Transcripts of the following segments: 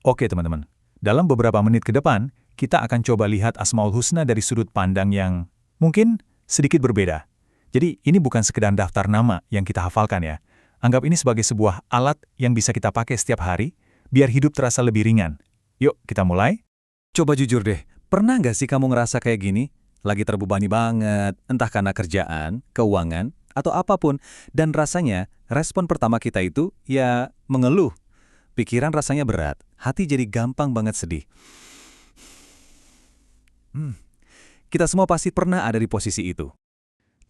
Oke teman-teman, dalam beberapa menit ke depan, kita akan coba lihat Asmaul Husna dari sudut pandang yang mungkin sedikit berbeda. Jadi ini bukan sekedar daftar nama yang kita hafalkan ya. Anggap ini sebagai sebuah alat yang bisa kita pakai setiap hari, biar hidup terasa lebih ringan. Yuk, kita mulai. Coba jujur deh, pernah nggak sih kamu ngerasa kayak gini? Lagi terbebani banget, entah karena kerjaan, keuangan, atau apapun, dan rasanya respon pertama kita itu ya mengeluh. Pikiran rasanya berat, hati jadi gampang banget sedih. Kita semua pasti pernah ada di posisi itu.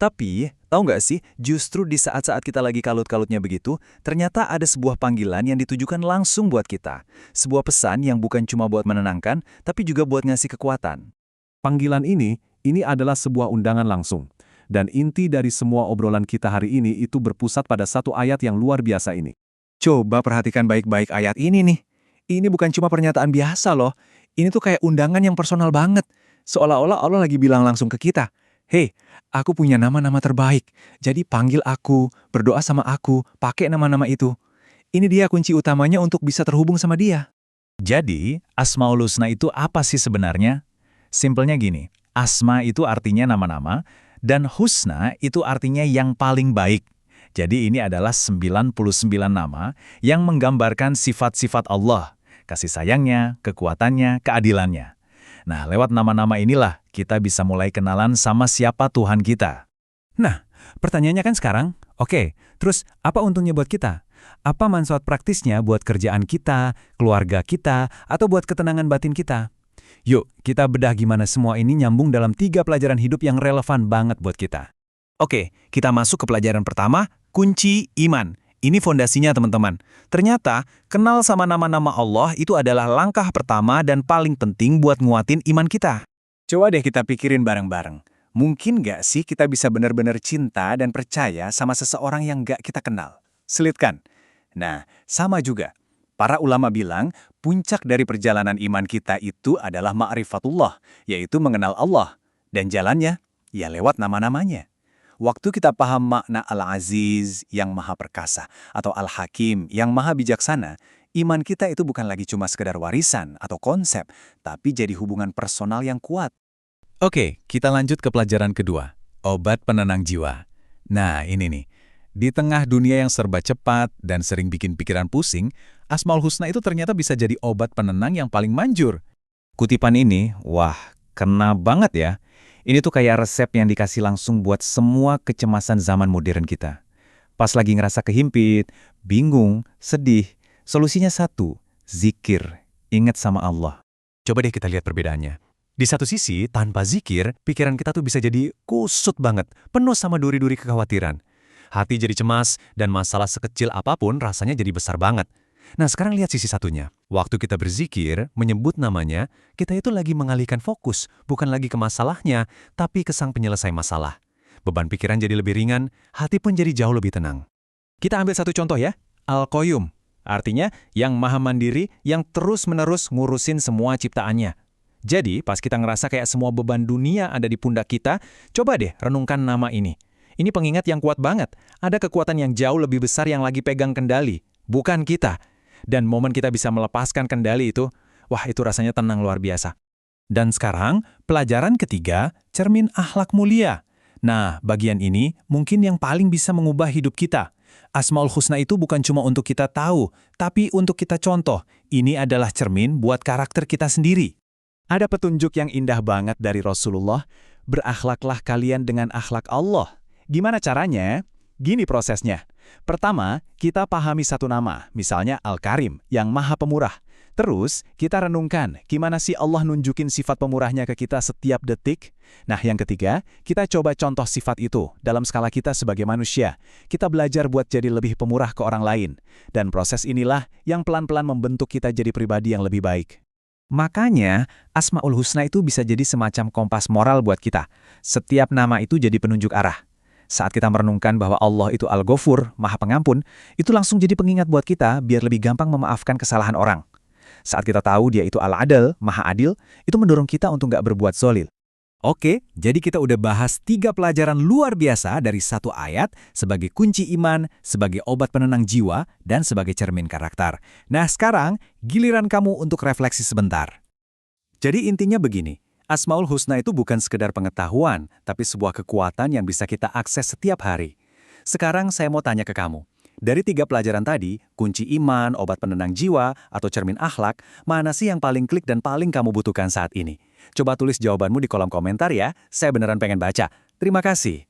Tapi, tahu nggak sih, justru di saat-saat kita lagi kalut-kalutnya begitu, ternyata ada sebuah panggilan yang ditujukan langsung buat kita. Sebuah pesan yang bukan cuma buat menenangkan, tapi juga buat ngasih kekuatan. Panggilan ini adalah sebuah undangan langsung. Dan inti dari semua obrolan kita hari ini itu berpusat pada satu ayat yang luar biasa ini. Coba perhatikan baik-baik ayat ini nih. Ini bukan cuma pernyataan biasa loh. Ini tuh kayak undangan yang personal banget. Seolah-olah Allah lagi bilang langsung ke kita, "Hei, aku punya nama-nama terbaik. Jadi panggil aku, berdoa sama aku, pakai nama-nama itu." Ini dia kunci utamanya untuk bisa terhubung sama Dia. Jadi, Asmaul Husna itu apa sih sebenarnya? Simpelnya gini, Asma itu artinya nama-nama, dan Husna itu artinya yang paling baik. Jadi ini adalah 99 nama yang menggambarkan sifat-sifat Allah, kasih sayangnya, kekuatannya, keadilannya. Nah, lewat nama-nama inilah kita bisa mulai kenalan sama siapa Tuhan kita. Nah, pertanyaannya kan sekarang, oke, terus apa untungnya buat kita? Apa manfaat praktisnya buat kerjaan kita, keluarga kita, atau buat ketenangan batin kita? Yuk, kita bedah gimana semua ini nyambung dalam 3 pelajaran hidup yang relevan banget buat kita. Oke, kita masuk ke pelajaran pertama, kunci iman. Ini fondasinya teman-teman. Ternyata, kenal sama nama-nama Allah itu adalah langkah pertama dan paling penting buat nguatin iman kita. Coba deh kita pikirin bareng-bareng. Mungkin nggak sih kita bisa benar-benar cinta dan percaya sama seseorang yang nggak kita kenal? Selitkan. Nah, sama juga. Para ulama bilang, puncak dari perjalanan iman kita itu adalah ma'rifatullah, yaitu mengenal Allah. Dan jalannya, ya lewat nama-namanya. Waktu kita paham makna Al-Aziz yang maha perkasa atau Al-Hakim yang maha bijaksana, iman kita itu bukan lagi cuma sekedar warisan atau konsep, tapi jadi hubungan personal yang kuat. Oke, kita lanjut ke pelajaran kedua, obat penenang jiwa. Nah, ini nih. Di tengah dunia yang serba cepat dan sering bikin pikiran pusing, Asmaul Husna itu ternyata bisa jadi obat penenang yang paling manjur. Kutipan ini, wah, kena banget ya. Ini tuh kayak resep yang dikasih langsung buat semua kecemasan zaman modern kita. Pas lagi ngerasa kehimpit, bingung, sedih, solusinya satu, zikir, ingat sama Allah. Coba deh kita lihat perbedaannya. Di satu sisi, tanpa zikir, pikiran kita tuh bisa jadi kusut banget, penuh sama duri-duri kekhawatiran. Hati jadi cemas, dan masalah sekecil apapun rasanya jadi besar banget. Nah, sekarang lihat sisi satunya. Waktu kita berzikir, menyebut namanya, kita itu lagi mengalihkan fokus, bukan lagi ke masalahnya, tapi ke sang penyelesai masalah. Beban pikiran jadi lebih ringan, hati pun jadi jauh lebih tenang. Kita ambil satu contoh ya, Al-Qayyum. Artinya, yang maha mandiri, yang terus-menerus ngurusin semua ciptaannya. Jadi, pas kita ngerasa kayak semua beban dunia ada di pundak kita, coba deh renungkan nama ini. Ini pengingat yang kuat banget. Ada kekuatan yang jauh lebih besar yang lagi pegang kendali, bukan kita. Dan momen kita bisa melepaskan kendali itu, wah itu rasanya tenang luar biasa. Dan sekarang, pelajaran ketiga, cermin akhlak mulia. Nah, bagian ini mungkin yang paling bisa mengubah hidup kita. Asmaul Husna itu bukan cuma untuk kita tahu, tapi untuk kita contoh. Ini adalah cermin buat karakter kita sendiri. Ada petunjuk yang indah banget dari Rasulullah, berakhlaklah kalian dengan akhlak Allah. Gimana caranya? Gini prosesnya. Pertama, kita pahami satu nama, misalnya Al-Karim, yang maha pemurah. Terus, kita renungkan, gimana sih Allah nunjukin sifat pemurahnya ke kita setiap detik? Nah, yang ketiga, kita coba contoh sifat itu dalam skala kita sebagai manusia. Kita belajar buat jadi lebih pemurah ke orang lain. Dan proses inilah yang pelan-pelan membentuk kita jadi pribadi yang lebih baik. Makanya, Asmaul Husna itu bisa jadi semacam kompas moral buat kita. Setiap nama itu jadi penunjuk arah. Saat kita merenungkan bahwa Allah itu Al-Ghafur, Maha Pengampun, itu langsung jadi pengingat buat kita biar lebih gampang memaafkan kesalahan orang. Saat kita tahu Dia itu Al-Adil, Maha Adil, itu mendorong kita untuk nggak berbuat zolil. Oke, jadi kita udah bahas 3 pelajaran luar biasa dari satu ayat sebagai kunci iman, sebagai obat penenang jiwa, dan sebagai cermin karakter. Nah sekarang, giliran kamu untuk refleksi sebentar. Jadi intinya begini, Asmaul Husna itu bukan sekedar pengetahuan, tapi sebuah kekuatan yang bisa kita akses setiap hari. Sekarang saya mau tanya ke kamu. Dari 3 pelajaran tadi, kunci iman, obat penenang jiwa, atau cermin akhlak, mana sih yang paling klik dan paling kamu butuhkan saat ini? Coba tulis jawabanmu di kolom komentar ya, saya beneran pengen baca. Terima kasih.